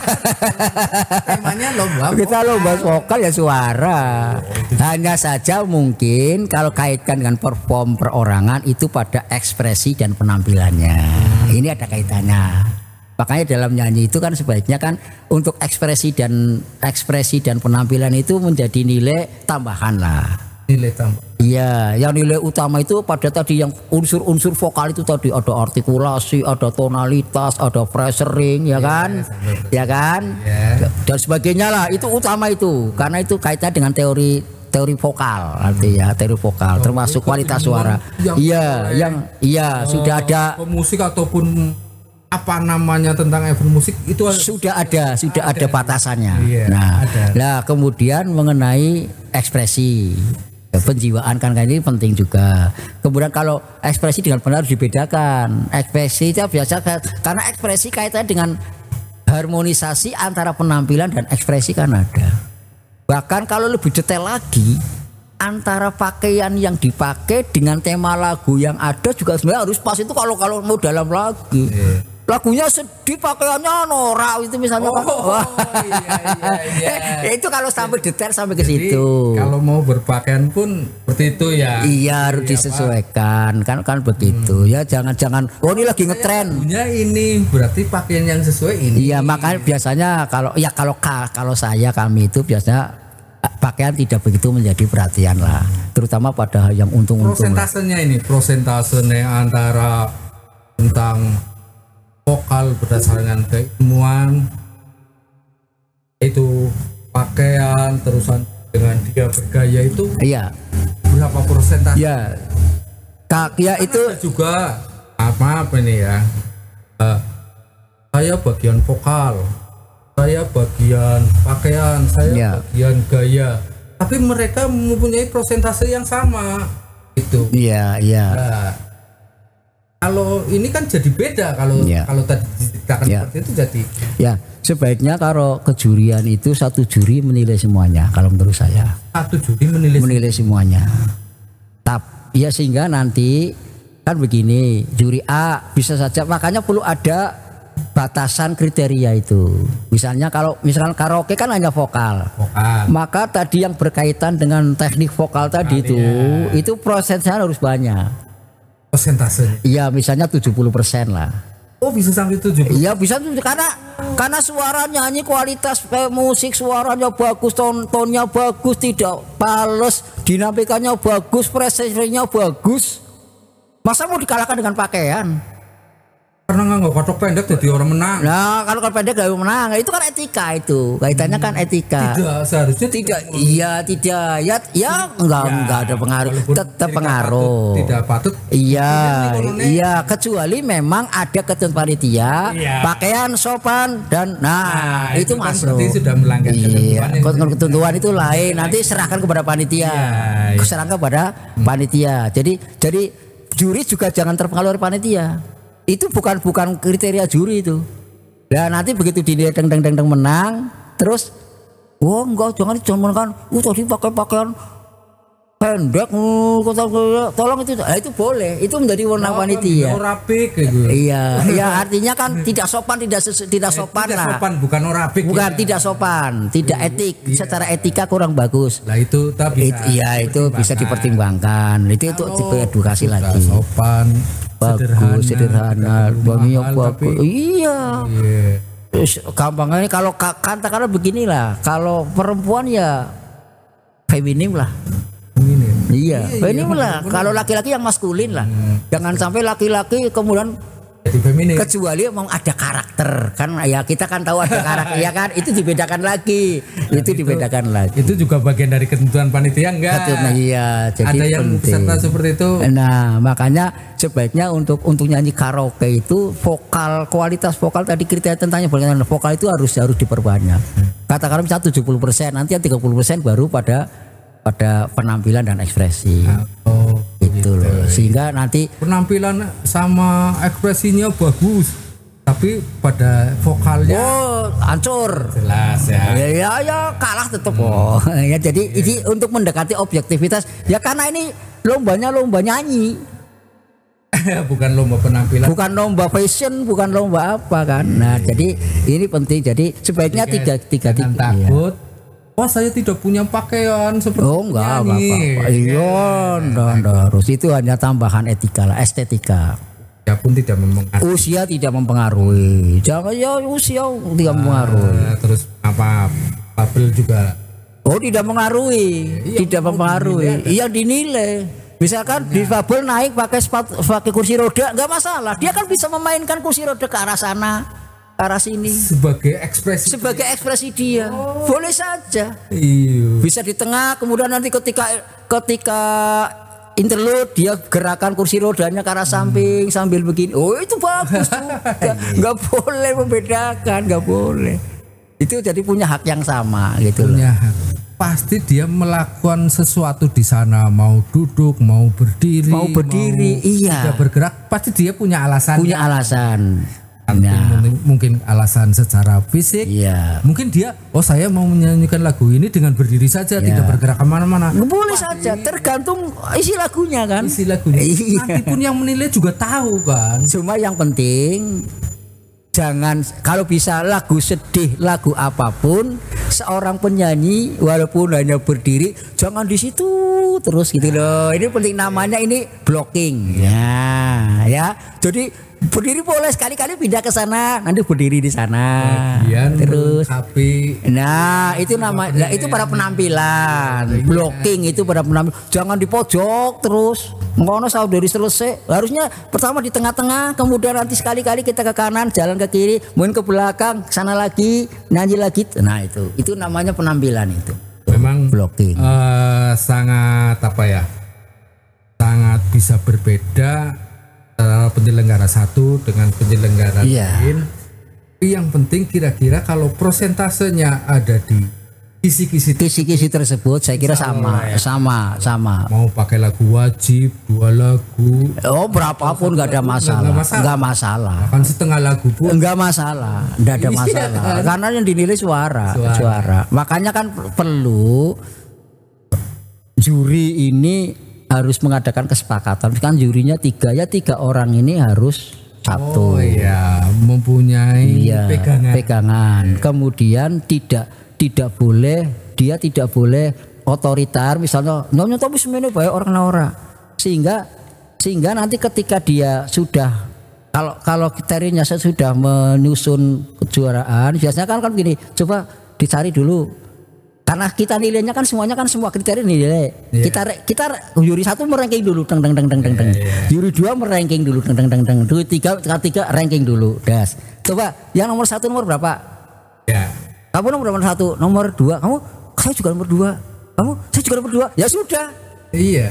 Temanya lomba. Kita lomba vokal ya suara. Hanya saja mungkin kalau kaitkan dengan perform perorangan itu pada ekspresi dan penampilannya. Ini ada kaitannya. Makanya dalam nyanyi itu kan sebaiknya kan untuk ekspresi dan penampilan itu menjadi nilai tambahan lah. Nilai tambah. Iya, yang nilai utama itu pada tadi yang unsur-unsur vokal itu tadi ada artikulasi, ada tonalitas, ada phrasing, ya kan? Ya kan? Dan sebagainya lah, itu utama itu. Karena itu kaitannya dengan teori vokal, artinya teori vokal, termasuk kualitas suara. Iya, sudah ada pemusik ataupun apa namanya tentang event musik itu sudah ada batasannya. Iya, nah kemudian mengenai ekspresi. Penjiwaan kan ini penting juga. Kemudian kalau ekspresi dengan benar harus dibedakan. Ekspresi itu biasa karena ekspresi kaitannya dengan harmonisasi antara penampilan dan ekspresi kan ada. Bahkan kalau lebih detail lagi, antara pakaian yang dipakai dengan tema lagu yang ada juga sebenarnya harus pas. Itu kalau mau dalam lagu. Lagunya sedih, pakaiannya norak itu misalnya. Iya. Itu kalau sampai detail sampai ke situ. Kalau mau berpakaian pun seperti itu ya. Iya, harus disesuaikan kan begitu. Ya jangan oh ini lagi ngetren. Lagunya ini berarti pakaian yang sesuai ini. Iya, makanya biasanya kalau kami itu biasanya pakaian tidak begitu menjadi perhatian lah, terutama pada yang untung-untung. Prosentasenya antara tentang vokal berdasarkan keilmuan itu pakaian terusan dengan dia bergaya itu iya berapa persentase? Ya itu juga apa ini ya, saya bagian vokal, saya bagian pakaian, saya bagian gaya, tapi mereka mempunyai persentase yang sama itu. Iya. Nah, kalau ini kan jadi beda kalau tadi diceritakan seperti itu jadi. Ya, sebaiknya kalau kejurian itu satu juri menilai semuanya kalau menurut saya. Satu juri menilai semuanya. Ya sehingga nanti kan begini, juri A bisa saja, makanya perlu ada batasan kriteria itu. Misalkan karaoke kan hanya vokal. Maka tadi yang berkaitan dengan teknik vokal tadi itu prosesnya harus banyak. Persentasenya? Iya, misalnya 70% lah. Oh, bisa sampai 70%? Iya, bisa karena suara nyanyi, kualitas musik suaranya bagus, tonnya bagus, tidak fals, dinamikanya bagus, presisinya bagus. Masa mau dikalahkan dengan pakaian? Karena nggak kotok pendek jadi orang menang. Nah, kalau pendek gak menang, itu kan etika itu. Kaitannya kan etika. Tidak, seharusnya tidak. Iya, tidak. Ya enggak ada pengaruh. Tetap pengaruh. Tidak patut. Iya, kecuali memang ada ketentuan panitia, pakaian sopan dan itu kan masuk. Berarti sudah melanggar ketentuan. Ketentuan itu lain. Nanti serahkan kepada panitia. Serahkan kepada panitia. Jadi juri juga jangan terpengaruh oleh panitia. Itu bukan kriteria juri itu. Dan nanti begitu dinilai deng menang, terus enggak jangan menang. Tadi pakai pakaian pendek, tolong itu. Itu boleh, itu menjadi wewenang panitia. Rapik gitu. Iya, artinya kan tidak sopan, tidak sopan lah. Tidak sopan, bukan rapik. Bukan tidak sopan, tidak etik. Secara etika kurang bagus. Lah itu itu bisa dipertimbangkan. Itu edukasi lagi. Sopan, sederhana, wanginya bagus. Iya. Gampangnya kalau katakanlah beginilah, kalau perempuan ya feminim lah. Iya, feminim lah. Kalau laki-laki yang maskulin lah. Jangan sampai laki-laki kemudian kecuali memang ada karakter kan, ya kita kan tahu ada karakter ya kan, itu dibedakan lagi. Itu juga bagian dari ketentuan panitia enggak? Iya, jadi ada yang peserta seperti itu. Nah, makanya sebaiknya untuk nyanyi karaoke itu vokal, kualitas vokal tadi kriteria tentangnya berkaitan vokal itu harus diperbanyak. Katakanlah misalnya 70%, nanti 30% baru pada penampilan dan ekspresi. Gitu loh. Sehingga nanti penampilan sama ekspresinya bagus, tapi pada vokalnya hancur. Jelas ya. Ya kalah tetap ya jadi ini untuk mendekati objektivitas ya, karena ini lomba nyanyi. Bukan lomba penampilan. Bukan lomba fashion, bukan lomba apa kan. Nah, jadi ini penting. Jadi sebaiknya tiga takut. Saya tidak punya pakaian seperti enggak apa-apa. Iya, harus itu hanya tambahan etika lah, estetika. Ya pun tidak mempengaruhi. Usia tidak mempengaruhi. Jangan usia tidak mempengaruhi. Terus Babel juga. Tidak mempengaruhi. Tidak mempengaruhi. Yang dinilai. Misalkan di Babel naik pakai kursi roda enggak masalah. Dia kan bisa memainkan kursi roda ke arah sana, arah sini sebagai ekspresi dia. Boleh saja. Bisa di tengah, kemudian nanti ketika interlude dia gerakan kursi rodanya ke arah samping sambil begini. Itu bagus juga. Nggak boleh membedakan, nggak boleh. Itu jadi punya hak yang sama gitu. Punya hak. pasti dia melakukan sesuatu di sana, mau duduk, mau berdiri, iya, tidak bergerak, pasti dia punya alasan. Punya alasan. Mungkin alasan secara fisik. Iya. Mungkin dia, saya mau menyanyikan lagu ini dengan berdiri saja, tidak bergerak kemana-mana. Boleh saja, tergantung isi lagunya kan. Isi lagunya. Nanti pun yang menilai juga tahu kan. Cuma yang penting jangan, kalau bisa lagu sedih, lagu apapun, seorang penyanyi walaupun hanya berdiri, jangan di situ terus gitu loh. Ini penting, namanya ini blocking. Ya. Jadi berdiri boleh, sekali-kali pindah ke sana, nanti berdiri di sana. Terus nah, itu namanya, itu pada penampilan. Blocking itu pada penampilan. Jangan di pojok terus. Ngono saudari selesai. Harusnya pertama di tengah-tengah, kemudian nanti sekali-kali kita ke kanan, jalan ke kiri, mungkin ke belakang, sana lagi, nyanyi lagi. Nah, itu namanya penampilan itu. Memang blocking. Sangat sangat bisa berbeda penyelenggara satu dengan penyelenggara lain. Tapi yang penting kira-kira kalau prosentasenya ada di kisi-kisi tersebut, saya kira sama. Mau pakai lagu wajib, 2 lagu, berapapun nggak ada masalah. Nggak masalah. Bahkan setengah lagu pun nggak masalah, nggak ada masalah. Karena yang dinilai suara. Makanya kan perlu juri ini harus mengadakan kesepakatan, kan jurinya 3 orang ini harus satu. Mempunyai pegangan. Kemudian tidak boleh otoriter, misalnya nyonya tapi semuanya baik orang. Sehingga nanti ketika dia sudah, kalau kriterianya sudah menyusun kejuaraan, biasanya kan gini, coba dicari dulu. Karena kita nilainya kan semuanya kan semua kriteria nilai. Kita juri 1 meranking dulu, Juri 2 meranking dulu, Juri 3 ranking dulu. Das. Coba yang nomor 1 nomor berapa? Kamu nomor 1, nomor 2, saya juga nomor 2. Saya juga nomor 2. Ya sudah. Iya.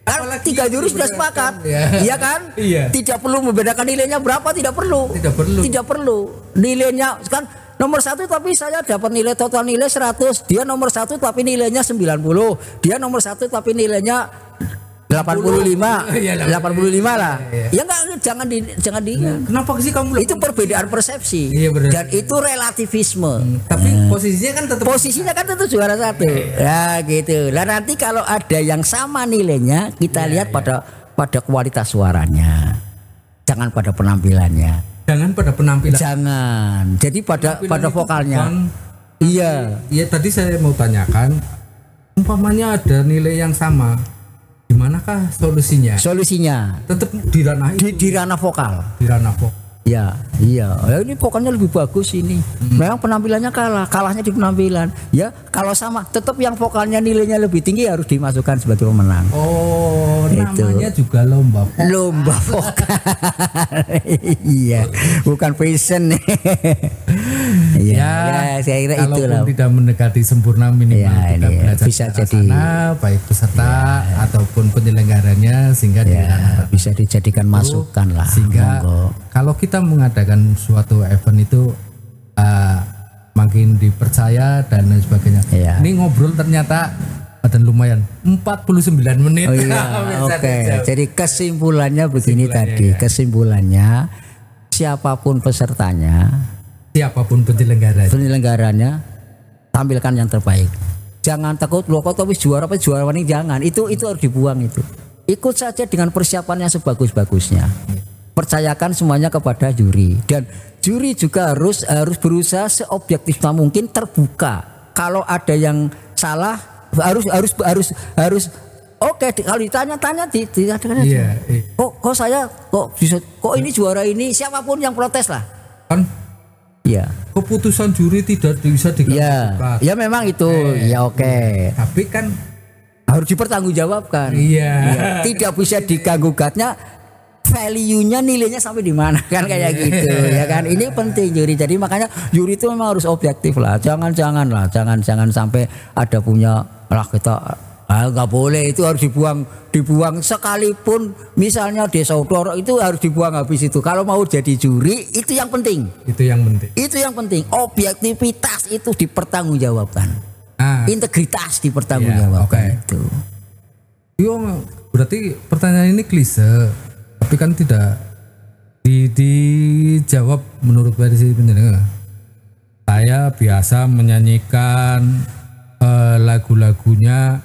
Apalagi 3 juri sudah sepakat. Iya kan? Iya. Tidak perlu membedakan nilainya berapa, tidak perlu. Nilainya kan nomor 1 tapi saya dapat nilai total nilai 100, dia nomor 1 tapi nilainya 90, dia nomor 1 tapi nilainya 85 lah. Ya enggak, jangan di kenapa sih kamu? Itu perbedaan persepsi. Dan itu relativisme. Tapi posisinya kan tetap juara 1. Ya gitu. Lah nanti kalau ada yang sama nilainya, kita lihat pada kualitas suaranya. Jangan pada penampilannya. Jangan. Jadi pada vokalnya. Iya, tadi saya mau tanyakan, umpamanya ada nilai yang sama, gimanakah solusinya? Tetap di ranah itu. Di ranah vokal. Iya. Ini vokalnya lebih bagus ini. Memang penampilannya kalahnya di penampilan. Ya, kalau sama, tetap yang vokalnya nilainya lebih tinggi harus dimasukkan sebagai pemenang. Namanya juga lomba vokal. Iya, bukan fashion. Saya kira itu lah. Tidak mendekati sempurna, minimal kita belajar bisa jadi baik peserta ataupun penyelenggaranya, sehingga bisa dijadikan masukan lah. Sehingga kalau kita mengadakan suatu event itu makin dipercaya dan lain sebagainya. Ini ngobrol ternyata dan lumayan 49 menit. Oke. Jadi kesimpulannya begini tadi. Kesimpulannya, siapapun pesertanya, siapapun penyelenggaranya, tampilkan yang terbaik. Jangan takut loh kok tapi juara ini, jangan. Itu harus dibuang itu. Ikut saja dengan persiapan yang sebagus-bagusnya. Percayakan semuanya kepada juri, dan juri juga harus berusaha seobjektif mungkin, terbuka. Kalau ada yang salah harus kalau ditanya-tanya diadakan aja. Kok saya kok ini juara ini, siapapun yang protes lah. Kan keputusan juri tidak bisa diganggu. Ya memang itu. Tapi kan harus dipertanggungjawabkan. Tidak bisa diganggu-gugatnya. Value-nya, nilainya sampai di mana kan, kayak gitu ya kan. Ini penting juri. Jadi makanya juri itu memang harus objektif lah. Jangan sampai ada punya kita nggak boleh, itu harus dibuang sekalipun misalnya desa Udoro itu harus dibuang habis itu. Kalau mau jadi juri itu yang penting. Objektivitas itu dipertanggungjawabkan. integritas dipertanggungjawabkan itu. Yo, berarti pertanyaan ini klise, tapi kan tidak dijawab menurut versi penjenengan. Saya biasa menyanyikan lagu-lagunya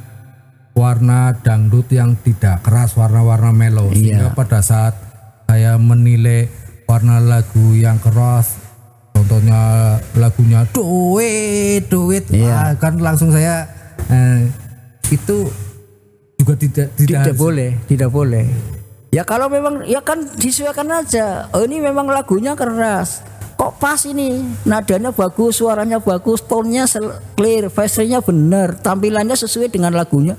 warna dangdut yang tidak keras, warna-warna melo. Sehingga pada saat saya menilai warna lagu yang keras, contohnya lagunya duit, kan langsung saya itu juga tidak boleh. Ya kalau memang ya kan disesuaikan aja. Oh, ini memang lagunya keras. Kok pas ini, nadanya bagus, suaranya bagus, tone-nya clear, voice-nya benar, tampilannya sesuai dengan lagunya.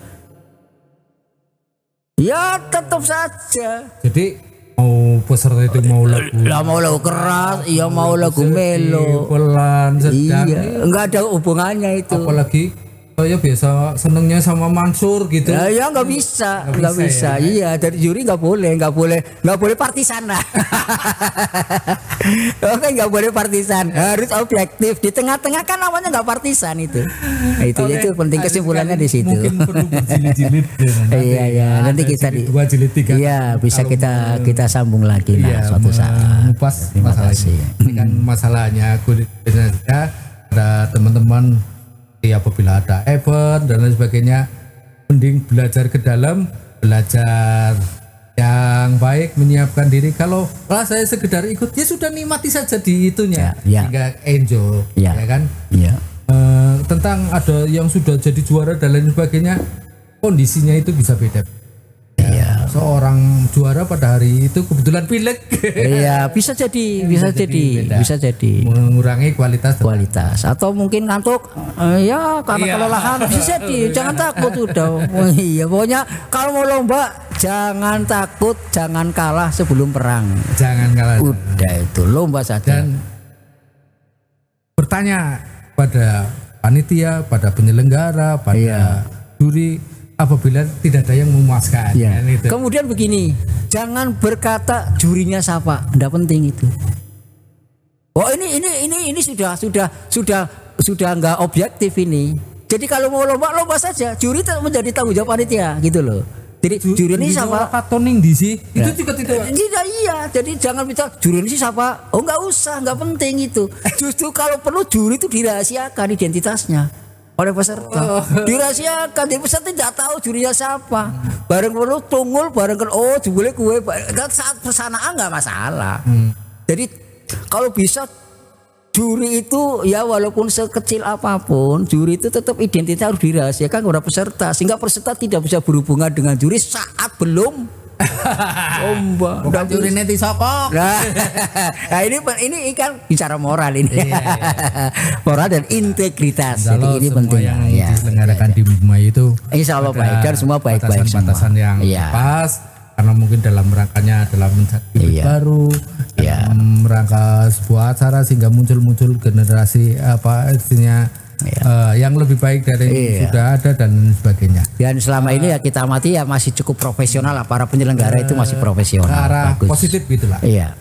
Ya tetap saja. Jadi mau peserta itu mau lagu keras, iya mau lagu melo, pelan, sedang. Iya, enggak ada hubungannya itu. Apalagi saya biasa senengnya sama Mansur gitu. Ya nggak bisa. Ya. Iya, dari juri nggak boleh partisan lah. Oke, nggak boleh partisan, harus objektif. Di tengah-tengah kan namanya nggak partisan itu. Nah, itu penting, kesimpulannya di situ. Mungkin perlu berjilid-jilid. Iya. Nanti kita di 2 jilid 3. Iya, bisa kita sambung lagi suatu saat. Terima kasih. Ini kan masalahnya kulit ada teman-teman. Apabila ada event dan lain sebagainya, mending belajar ke dalam, belajar yang baik, menyiapkan diri. Kalau saya sekedar ikut, ya sudah nikmati saja di itunya, hingga enjoy, ya kan. Tentang ada yang sudah jadi juara dan lain sebagainya, kondisinya itu bisa beda. Seorang juara pada hari itu kebetulan pilek. Iya, bisa jadi mengurangi kualitas atau mungkin ngantuk ya karena kelelahan, bisa jadi. Jangan takut udah. Iya, pokoknya kalau mau lomba jangan takut, jangan kalah sebelum perang. Jangan kalah. Udah itu lomba saja. Dan bertanya pada panitia, pada penyelenggara, pada juri, apabila tidak ada yang memuaskan. Itu. Kemudian begini, jangan berkata jurinya siapa, tidak penting itu. Oh ini sudah nggak objektif ini. Jadi kalau mau lomba saja, juri menjadi tanggung jawab panitia gitu loh. Jadi juri ini siapa? Katoning di sih. Itu juga tidak. Iya. Jadi jangan bicara juri ini siapa. Oh nggak usah, nggak penting itu. Justru kalau perlu juri itu dirahasiakan identitasnya oleh peserta. Dirahasiakan, jadi peserta tidak tahu jurinya siapa. Bareng perlu tunggul, bareng jebule kue. Saat persanaan nggak masalah. Jadi kalau bisa juri itu ya walaupun sekecil apapun, juri itu tetap identitas harus dirahasiakan kepada peserta, sehingga peserta tidak bisa berhubungan dengan juri saat belum lomba. Bukan juri neti sokok. Nah ini kan bicara moral ini. Moral dan integritas. Jadi ini penting yang diselenggarakan di rumah itu insya Allah baik dan semua baik-baik semua. Batasan yang pas, karena mungkin dalam rangkanya adalah mencari bibit baru, dalam rangka sebuah acara sehingga muncul generasi istilahnya yang lebih baik dari yang sudah ada dan sebagainya. Dan selama ini ya kita amati ya masih cukup profesional lah, para penyelenggara itu masih profesional. Arah positif gitulah. Iya.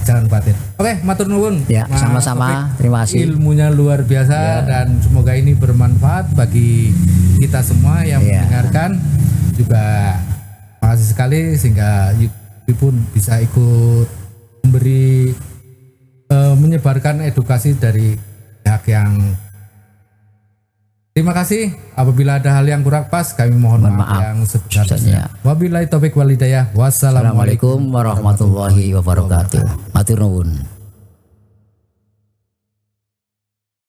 Jangan khawatir. Oke, matur nuwun. Ya, sama-sama. Terima kasih. Ilmunya luar biasa dan semoga ini bermanfaat bagi kita semua yang mendengarkan. Juga makasih sekali sehingga YouTube pun bisa ikut memberi menyebarkan edukasi dari pihak yang. Terima kasih. Apabila ada hal yang kurang pas, kami mohon maaf yang sebesar-besarnya. Wabillahi taufiq wal hidayah. Wassalamualaikum warahmatullahi wabarakatuh. Matur nuwun.